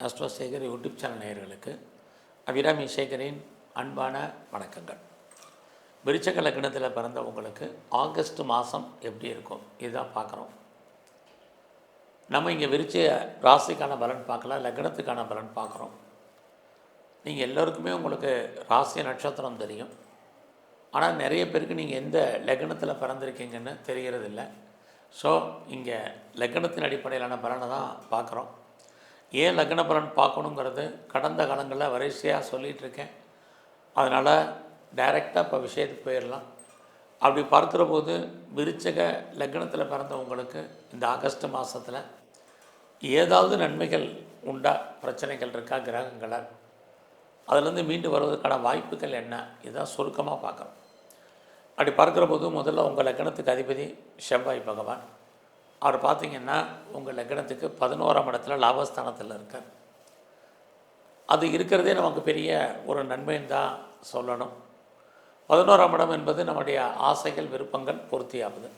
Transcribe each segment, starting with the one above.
Astro Sekar YouTube channel நேயர்களுக்கு அபிராமி சேகரின் அன்பான வணக்கங்கள். விருச்சிக லக்னத்தில் பிறந்த உங்களுக்கு ஆகஸ்ட் மாதம் எப்படி இருக்கும் இதுதான் பார்க்குறோம். நம்ம இங்கே விருச்சிக ராசிக்கான பலன் பார்க்கலாம், லக்னத்துக்கான பலன் பார்க்குறோம். நீங்கள் எல்லோருக்குமே உங்களுக்கு ராசி நட்சத்திரம் தெரியும். ஆனால் நிறைய பேருக்கு நீங்கள் எந்த லக்னத்தில் பிறந்திருக்கீங்கன்னு தெரிகிறதில்ல. ஸோ இங்கே லக்னத்தின் அடிப்படையிலான பலனை தான் பார்க்குறோம். ஏன் லக்ன பலன் பார்க்கணுங்கிறது கடந்த காலங்களில் வரிசையாக சொல்லிகிட்ருக்கேன். அதனால் டைரெக்டாக இப்போ விஷயத்துக்கு போயிடலாம். அப்படி பார்க்குற போது விருச்சிக லக்னத்தில் பிறந்தவங்களுக்கு இந்த ஆகஸ்ட் மாதத்தில் ஏதாவது நன்மைகள் உண்டா, பிரச்சனைகள் இருக்கா கிரகங்களால், அதிலேருந்து மீண்டு வருவதற்கான வாய்ப்புகள் என்ன, இதுதான் சுருக்கமாக பார்க்குறோம். அப்படி பார்க்குற போது முதல்ல உங்கள் லக்னத்துக்கு அதிபதி செவ்வாய் பகவான். அவர் பார்த்திங்கன்னா உங்கள் லக்னத்துக்கு 11ஆம் இடத்துல லாபஸ்தானத்தில் இருக்கார். அது இருக்கிறதே நமக்கு பெரிய ஒரு நன்மைன்னு தான் சொல்லணும். 11ஆம் இடம் என்பது நம்முடைய ஆசைகள் விருப்பங்கள் பூர்த்தியாகுது.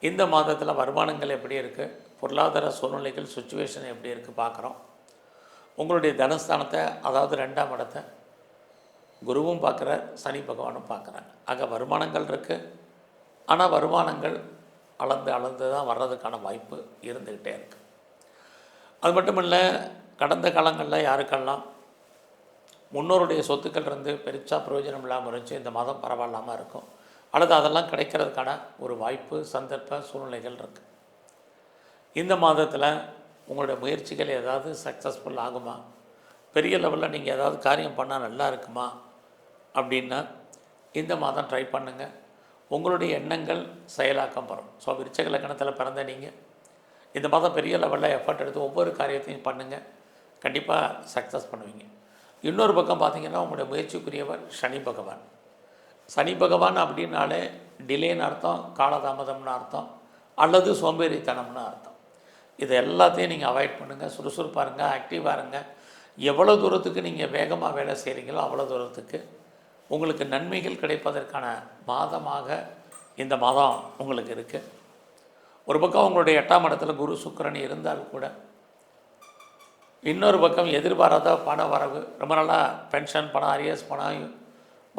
இந்த மாதத்தில் வருமானங்கள் எப்படி இருக்குது, பொருளாதார சூழ்நிலைகள் சுச்சுவேஷன் எப்படி இருக்குது பார்க்குறோம். உங்களுடைய தனஸ்தானத்தை, அதாவது 2ஆம் இடத்தை குருவும் பார்க்குறார், சனி பகவானும் பார்க்குறாங்க. ஆக வருமானங்கள் இருக்குது. ஆனால் வருமானங்கள் அளந்து தான் வர்றதுக்கான வாய்ப்பு இருந்துக்கிட்டே இருக்குது. அது மட்டும் இல்லை, கடந்த காலங்களில் யாருக்கெல்லாம் முன்னோருடைய சொத்துக்கள் இருந்து பெருசாக பிரயோஜனம் இல்லாமல் இருந்துச்சு, இந்த மாதம் பரவாயில்லாமல் இருக்கும். அல்லது அதெல்லாம் கிடைக்கிறதுக்கான ஒரு வாய்ப்பு, சந்தர்ப்ப சூழ்நிலைகள் இருக்குது. இந்த மாதத்தில் உங்களுடைய முயற்சிகள் ஏதாவது சக்ஸஸ்ஃபுல் ஆகுமா, பெரிய லெவலில் நீங்கள் ஏதாவது காரியம் பண்ணால் நல்லா இருக்குமா அப்படின்னா இந்த மாதம் ட்ரை பண்ணுங்கள். உங்களுடைய எண்ணங்கள் செயலாக்கம் பெறும். ஸோ விருச்சிக லக்னத்தில் பிறந்த நீங்கள் இந்த மாதம் பெரிய லெவலில் எஃபர்ட் எடுத்து ஒவ்வொரு காரியத்தையும் பண்ணுங்கள், கண்டிப்பாக சக்ஸஸ் பண்ணுவீங்க. இன்னொரு பக்கம் பார்த்திங்கன்னா உங்களுடைய முயற்சிக்குரியவர் சனி பகவான். சனி பகவான் அப்படின்னாலே டிலேன்னு அர்த்தம், காலதாமதம்னு அர்த்தம், அல்லது சோம்பேறித்தனம்னு அர்த்தம். இது எல்லாத்தையும் நீங்கள் அவாய்ட் பண்ணுங்கள். சுறுசுறுப்பாக இருங்க, ஆக்டிவாக இருங்க. எவ்வளோ தூரத்துக்கு நீங்கள் வேகமாக வேலை செய்கிறீங்களோ அவ்வளோ தூரத்துக்கு உங்களுக்கு நன்மைகள் கிடைப்பதற்கான மாதமாக இந்த மாதம் உங்களுக்கு இருக்குது. ஒரு பக்கம் உங்களுடைய 8ஆம் இடத்துல குரு சுக்கிரன் இருந்தால் கூட, இன்னொரு பக்கம் எதிர்பாராத பண வரவு, ரொம்ப நாளாக பென்ஷன் பணம், அரியர்ஸ் பணம்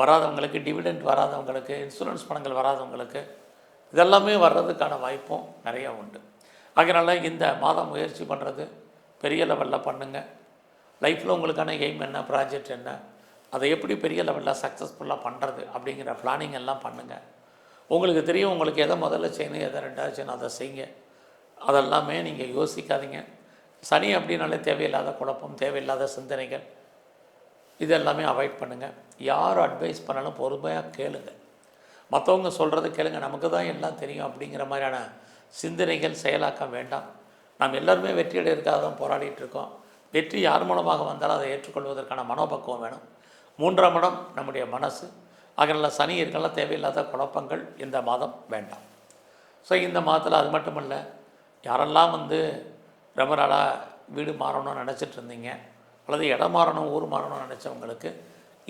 வராதவங்களுக்கு, டிவிடெண்ட் வராதவங்களுக்கு, இன்சூரன்ஸ் பணங்கள் வராதவங்களுக்கு இதெல்லாமே வர்றதுக்கான வாய்ப்பும் நிறையா உண்டு. அதனால் இந்த மாதம் முயற்சி பண்ணுறது பெரிய லெவலில் பண்ணுங்கள். லைஃப்பில் உங்களுக்கான எய்ம் என்ன, ப்ராஜெக்ட் என்ன, அதை எப்படி பெரிய லெவலில் சக்ஸஸ்ஃபுல்லாக பண்ணுறது அப்படிங்கிற பிளானிங் எல்லாம் பண்ணுங்கள். உங்களுக்கு தெரியும் உங்களுக்கு எதை முதல்ல செய்யணும், எதை ரெண்டாவது செய்யணும், அதை செய்யுங்க. அதெல்லாமே நீங்கள் யோசிக்காதீங்க. சனி அப்படின்னாலே தேவையில்லாத குழப்பம், தேவையில்லாத சிந்தனைகள், இதெல்லாமே அவாய்ட் பண்ணுங்கள். யார் அட்வைஸ் பண்ணாலும் பொறுமையாக கேளுங்க. மற்றவங்க சொல்கிறது கேளுங்க. நமக்கு தான் எல்லாம் தெரியும் அப்படிங்கிற மாதிரியான சிந்தனைகள் செயலாக்கம் வேண்டாம். நாம் எல்லாருமே வெற்றியடைறதுக்காக தான் போராடிட்டு இருக்கோம். வெற்றி யார் மூலமாக வந்தாலும் அதை ஏற்றுக்கொள்வதற்கான மனோபக்குவம் வேணும். 3ஆம் இடம் நம்முடைய மனசு. அதனால் சனி இருக்கலாம், தேவையில்லாத குழப்பங்கள் இந்த மாதம் வேண்டாம். ஸோ இந்த மாதத்தில் அது மட்டும் இல்லை, யாரெல்லாம் ரொம்ப நாளாக வீடு மாறணும்னு நினச்சிட்டு இருந்தீங்க, அல்லது இடம் மாறணும், ஊர் மாறணும்னு நினச்சவங்களுக்கு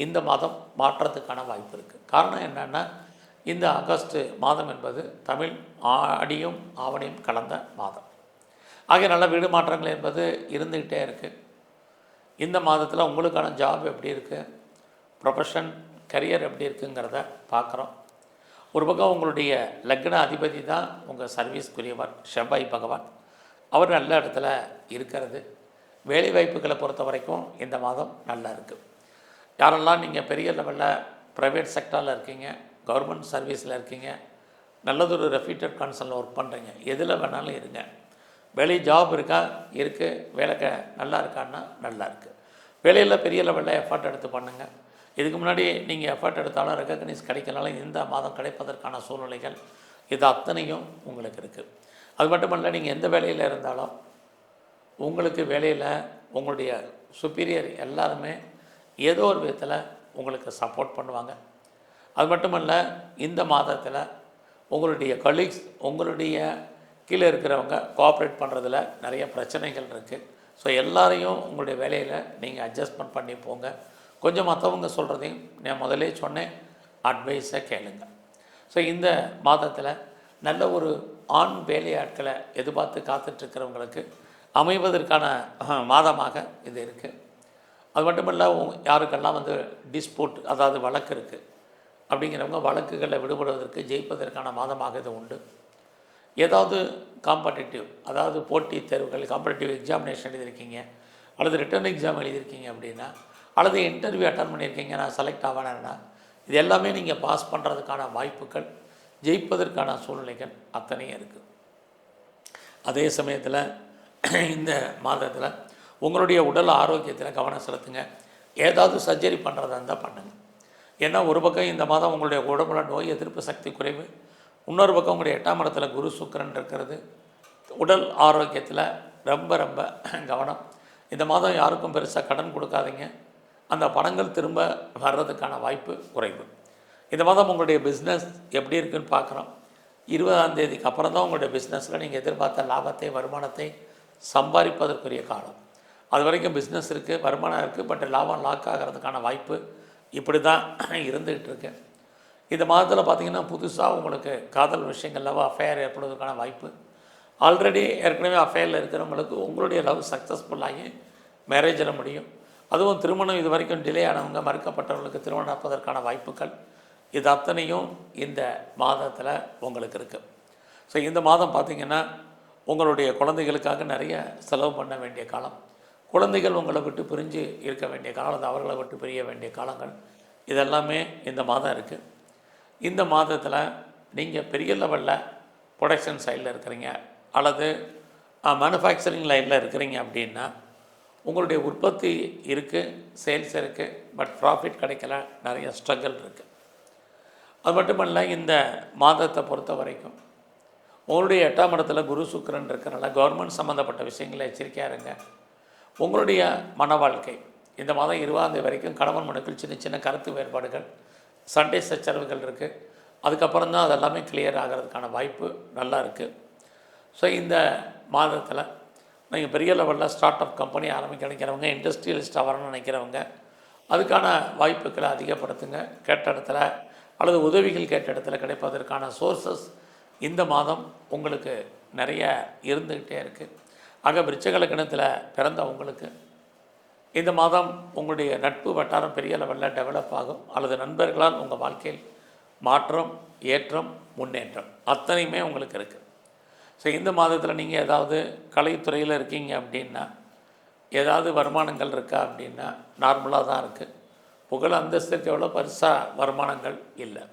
இந்த மாதம் மாற்றத்துக்கான வாய்ப்பு இருக்குது. காரணம் என்னென்னா, இந்த ஆகஸ்ட் மாதம் என்பது தமிழ் ஆடியும் ஆவணியும் கலந்த மாதம். நல்ல வீடு மாற்றங்கள் என்பது இருந்துக்கிட்டே இருக்குது. இந்த மாதத்தில் உங்களுக்கான ஜாப் எப்படி இருக்குது, ப்ரொஃபஷன், கரியர் எப்படி இருக்குங்கிறத பார்க்குறோம். ஒரு பக்கம் உங்களுடைய லக்ன அதிபதி தான் உங்கள் சர்வீஸ்க்குரியவர் செவ்வாய் பகவான். அவர் நல்ல இடத்துல இருக்கிறது. வேலை வாய்ப்புகளை பொறுத்த வரைக்கும் இந்த மாதம் நல்லா இருக்குது. யாரெல்லாம் நீங்கள் பெரிய லெவலில் ப்ரைவேட் செக்டரில் இருக்கீங்க, கவர்மெண்ட் சர்வீஸில் இருக்கீங்க, நல்லதொரு ரெப்யூட்டட் கன்சர்னில் ஒர்க் பண்ணுறீங்க, எதில் வேணாலும் இருங்க. வேலை ஜாப் இருக்கா, இருக்குது. வேலை நல்லா இருக்கான்னா நல்லா இருக்குது. வேலையில் பெரிய லெவலில் எஃபர்ட் எடுத்து பண்ணுங்கள். இதுக்கு முன்னாடி நீங்கள் எஃபர்ட் எடுத்தாலும் ரெக்கக்னைஸ் கிடைக்கனாலும் இந்த மாதம் கிடைப்பதற்கான சூழ்நிலைகள் இது அத்தனையும் உங்களுக்கு இருக்குது. அது மட்டும் இல்லை, நீங்கள் எந்த வேலையில் இருந்தாலும் உங்களுக்கு வேலையில் உங்களுடைய சுப்பீரியர் எல்லாருமே ஏதோ ஒரு விதத்தில் உங்களுக்கு சப்போர்ட் பண்ணுவாங்க. அது மட்டும் இல்லை, இந்த மாதத்தில் உங்களுடைய கலீக்ஸ், உங்களுடைய கீழே இருக்கிறவங்க கோஆப்ரேட் பண்ணுறதுல நிறைய பிரச்சனைகள் இருக்குது. ஸோ எல்லாரையும் உங்களுடைய வேலையில் நீங்கள் அட்ஜஸ்ட்மெண்ட் பண்ணி போங்க. கொஞ்சம் மற்றவங்க சொல்கிறதையும் நான் முதலே சொன்னேன், அட்வைஸை கேளுங்க. ஸோ இந்த மாதத்தில் நல்ல ஒரு ஆண் வேலையாட்களை எதிர்பார்த்து காத்துட்ருக்கிறவங்களுக்கு அமைவதற்கான மாதமாக இது இருக்குது. அது மட்டும் இல்லை, யாருக்கெல்லாம் டிஸ்பியூட், அதாவது வழக்கு இருக்குது அப்படிங்கிறவங்க வழக்குகளில் விடுபடுவதற்கு ஜெயிப்பதற்கான மாதமாக இது உண்டு. ஏதாவது காம்படிட்டிவ், அதாவது போட்டித் தேர்வுகள், காம்படிட்டிவ் எக்ஸாமினேஷன் எழுதியிருக்கீங்க, அல்லது ரிட்டன் எக்ஸாம் எழுதியிருக்கீங்க அப்படின்னா, அல்லது இன்டர்வியூ அட்டன் பண்ணியிருக்கீங்க, நான் செலக்ட் ஆவேனா, இது எல்லாமே நீங்கள் பாஸ் பண்ணுறதுக்கான வாய்ப்புகள், ஜெயிப்பதற்கான சூழ்நிலைகள் அத்தனையும் இருக்குது. அதே சமயத்தில் இந்த மாதத்தில் உங்களுடைய உடல் ஆரோக்கியத்தில் கவனம் செலுத்துங்க. ஏதாவது சர்ஜரி பண்ணுறதா இருந்தால் பண்ணுங்கள். ஏன்னா ஒரு பக்கம் இந்த மாதம் உங்களுடைய உடம்புல நோய் எதிர்ப்பு சக்தி குறைவு, இன்னொரு பக்கம் உங்களுடைய 8ஆம் இடத்துல குரு சுக்கிரன் இருக்கிறது. உடல் ஆரோக்கியத்தில் ரொம்ப ரொம்ப கவனம். இந்த மாதம் யாருக்கும் பெருசாக கடன் கொடுக்காதீங்க. அந்த பணங்கள் திரும்ப வர்றதுக்கான வாய்ப்பு குறைவு. இந்த மாதம் உங்களுடைய பிஸ்னஸ் எப்படி இருக்குதுன்னு பார்க்குறோம். 20ஆம் தேதிக்கு அப்புறம் தான் உங்களுடைய பிஸ்னஸில் நீங்கள் எதிர்பார்த்த லாபத்தை, வருமானத்தை சம்பாதிப்பதற்குரிய காலம். அது வரைக்கும் பிஸ்னஸ் இருக்குது, வருமானம் இருக்குது, பட் லாபம் லாக் ஆகிறதுக்கான வாய்ப்பு இப்படி தான் இருந்துகிட்டு இருக்கு. இந்த மாதத்தில் பார்த்திங்கன்னா புதுசாக உங்களுக்கு காதல் விஷயங்கள், லவ் அஃபேர் ஏற்படுவதற்கான வாய்ப்பு. ஆல்ரெடி ஏற்கனவே அஃபேரில் இருக்கிறவங்களுக்கு உங்களுடைய லவ் சக்ஸஸ்ஃபுல்லாகி மேரேஜில் முடியும். அதுவும் திருமணம் இது வரைக்கும் டிலே ஆனவங்க, மறுக்கப்பட்டவர்களுக்கு திருமணம் நடப்பதற்கான வாய்ப்புகள், இது அத்தனையும் இந்த மாதத்தில் உங்களுக்கு இருக்குது. ஸோ இந்த மாதம் பார்த்திங்கன்னா உங்களுடைய குழந்தைகளுக்காக நிறைய செலவு பண்ண வேண்டிய காலம். குழந்தைகள் உங்களை விட்டு பிரிஞ்சு இருக்க வேண்டிய காலம், அல்லது அவர்களை விட்டு பிரிய வேண்டிய காலங்கள், இதெல்லாமே இந்த மாதம் இருக்குது. இந்த மாதத்தில் நீங்கள் பெரிய லெவலில் ப்ரொடக்ஷன் சைடில் இருக்கிறீங்க, அல்லது மேனுஃபேக்சரிங் லைனில் இருக்கிறீங்க அப்படின்னா உங்களுடைய உற்பத்தி இருக்குது, சேல்ஸ் இருக்குது, பட் ப்ராஃபிட் கிடைக்கல, நிறைய ஸ்ட்ரகிள் இருக்குது. அது மட்டுமல்ல, இந்த மாதத்தை பொறுத்த வரைக்கும் உங்களுடைய 8ஆம் இடத்துல குரு சுக்கிரன் இருக்கிறனால கவர்மெண்ட் சம்மந்தப்பட்ட விஷயங்களை எச்சரிக்கையாக இருங்க. உங்களுடைய மன வாழ்க்கை இந்த மாதம் 20ஆம் தேதி வரைக்கும் கணவன் மனைவிக்குள் சின்ன சின்ன கருத்து வேறுபாடுகள், சண்டை சச்சரவுகள் இருக்குது. அதுக்கப்புறம் தான் அதெல்லாமே கிளியர் ஆகிறதுக்கான வாய்ப்பு நல்லா இருக்குது. ஸோ இந்த மாதத்தில் நீங்கள் பெரிய லெவலில் ஸ்டார்ட் அப் கம்பெனி ஆரம்பிக்க நினைக்கிறவங்க, இண்டஸ்ட்ரியலிஸ்ட்டாக வரணும்னு நினைக்கிறவங்க, அதுக்கான வாய்ப்புகளை அதிகப்படுத்துங்க. கேட்ட இடத்துல அல்லது உதவிகள் கேட்ட இடத்துல கிடைப்பதற்கான சோர்ஸஸ் இந்த மாதம் உங்களுக்கு நிறைய இருந்துக்கிட்டே இருக்குது. ஆக விருச்சிக லக்னத்தில் பிறந்த உங்களுக்கு இந்த மாதம் உங்களுடைய நட்பு வட்டாரம் பெரிய லெவலில் டெவலப் ஆகும், அல்லது நண்பர்களால் உங்கள் வாழ்க்கையில் மாற்றம், ஏற்றம், முன்னேற்றம் அத்தனையுமே உங்களுக்கு இருக்குது. ஸோ இந்த மாதத்தில் நீங்கள் ஏதாவது கலைத்துறையில் இருக்கீங்க அப்படின்னா, ஏதாவது வருமானங்கள் இருக்கா அப்படின்னா நார்மலாக தான் இருக்குது. புகழ் அந்தஸ்துக்கு எவ்வளோ பெருசாக வருமானங்கள் இல்லை.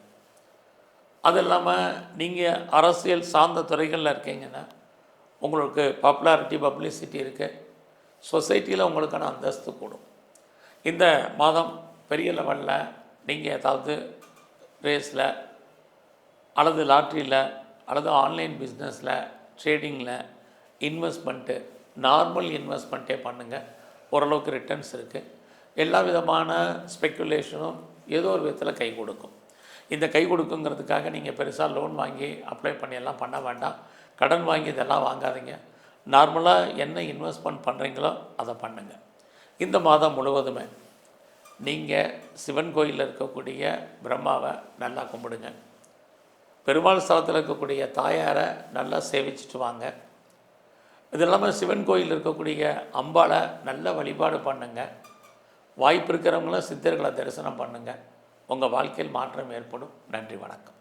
அது இல்லாமல் நீங்கள் அரசியல் சார்ந்த துறைகளில் இருக்கீங்கன்னா உங்களுக்கு பாப்புலாரிட்டி, பப்ளிசிட்டி இருக்குது. சொசைட்டியில் உங்களுக்கான அந்தஸ்து கூடும். இந்த மாதம் பெரிய லெவலில் நீங்கள் ஏதாவது ரேஸில், அல்லது லாட்ரியில், அல்லது ஆன்லைன் பிஸ்னஸில், ட்ரேடிங்கில் இன்வெஸ்ட்மெண்ட்டு, நார்மல் இன்வெஸ்ட்மெண்ட்டே பண்ணுங்கள். ஓரளவுக்கு ரிட்டர்ன்ஸ் இருக்குது. எல்லா விதமான ஸ்பெக்குலேஷனும் ஏதோ ஒரு விதத்தில் கை கொடுக்கும். இந்த கை கொடுக்குங்கிறதுக்காக நீங்கள் பெருசாக லோன் வாங்கி அப்ளை பண்ணி எல்லாம் பண்ண வேண்டாம். கடன் வாங்கி இதெல்லாம் வாங்காதீங்க. நார்மலாக என்ன இன்வெஸ்ட்மெண்ட் பண்ணுறீங்களோ அதை பண்ணுங்கள். இந்த மாதம் முழுவதுமே நீங்கள் சிவன் கோயிலில் இருக்கக்கூடிய பிரம்மாவை நல்லா கும்பிடுங்க. பெருமாள் ஸ்தலத்தில் இருக்கக்கூடிய தாயாரை நல்லா சேவிச்சுட்டு வாங்க. இது இல்லாமல் சிவன் கோயிலில் இருக்கக்கூடிய அம்பாளை நல்ல வழிபாடு பண்ணுங்கள். வாய்ப்பு இருக்கிறவங்களும் சித்தர்களை தரிசனம் பண்ணுங்கள். உங்கள் வாழ்க்கையில் மாற்றம் ஏற்படும். நன்றி, வணக்கம்.